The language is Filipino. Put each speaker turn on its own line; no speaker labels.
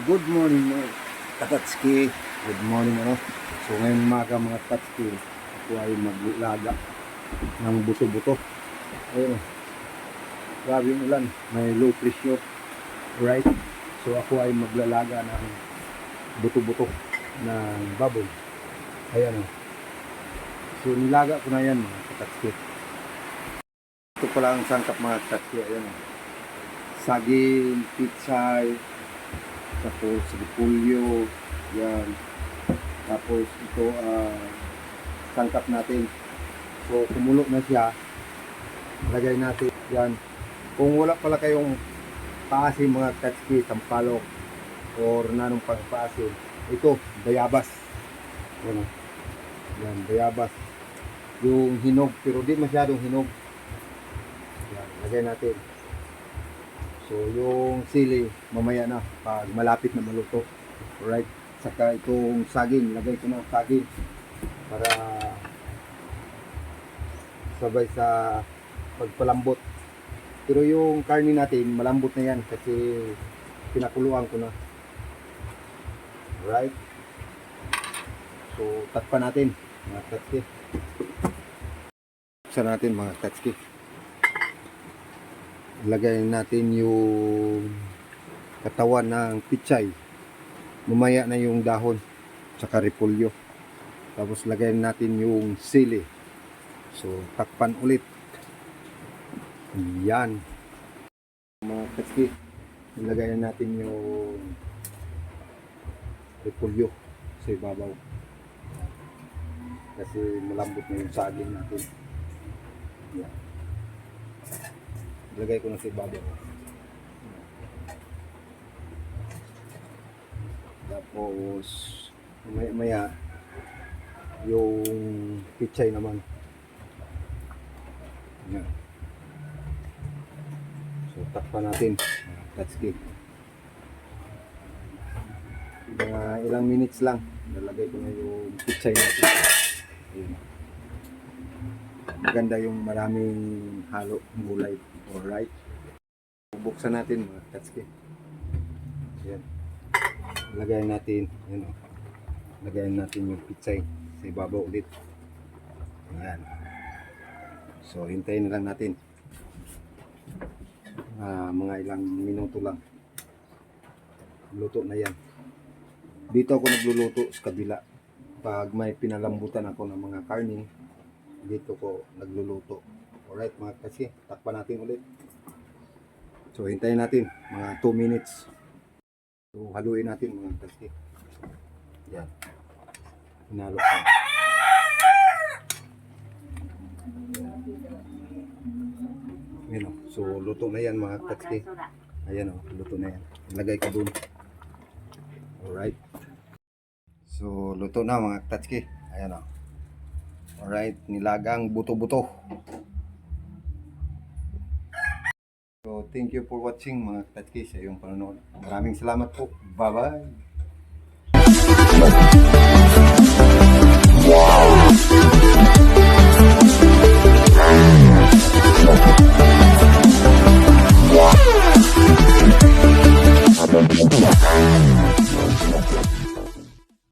Good morning mga Katatski. Good morning ano. So ngayong umaga mga Katatski, ako ay maglaga ng buto-buto. Ayun o. Grabe yung ulan. May low pressure. Right? So ako ay maglalaga ng buto-buto ng baboy. Ayan o. So nilaga ko na yan mga Katatski. Ito pala ang sangkap mga Katatski. Ayan o. Saging, pitsay, tapos repolyo, yan. Tapos ito sangkap natin. So kumulo na siya, lagay natin yan. Kung wala pala kayong paasim mga katski, sampalok or nanong pagpaasim, ito bayabas. Yan, yan bayabas. Yung hinog, pero di masyadong hinog. Yan, lagay natin. So yung sili mamaya na pag malapit na maluto. Alright. Saka itong saging, lagay ko na saging para sabay sa pagpalambot. Pero yung karne natin malambot na yan kasi pinakuluan ko na. Alright. So takpan natin mga katski. Buksan natin mga katski. Lagay natin yung katawan ng pichay. Mamaya na yung dahon tsaka repolyo. Tapos lagay natin yung sili. So takpan ulit. Yan. Mga katski, ilagay natin yung repolyo sa ibabaw. Kasi malambot na yung saging natin. Yan. Lagay ko na sa ibabaw. Tapos maya yung pichay naman. Yan. So takpan natin. That's it. Mga ilang minutes lang. Nalagay ko na yung pichay natin. Ayan. Maganda yung maraming halo gulay. Alright. Bubuksan natin mga katski. Ayan. Lagayan natin. Ayan o. Lagayan natin yung pitsay sa ibabaw ulit. Ayan. So hintayin na lang natin. Mga ilang minuto lang. Luto na yan. Dito ako nagluluto sa kabila. Pag may pinalambutan ako ng mga karne, dito ko nagluluto. Alright mga katski, takpan natin ulit. So hintayin natin mga 2 minutes. So haluin natin mga katski. Yan. Hinalo ko. Ayan o. So luto na yan mga katski. Ayan o, luto na yan. Ilagay ko dun. Alright. So luto na mga katski. Ayan o. Alright, nilagang buto-buto. So, thank you for watching mga katski sa iyong panonood. Maraming salamat po. Bye-bye!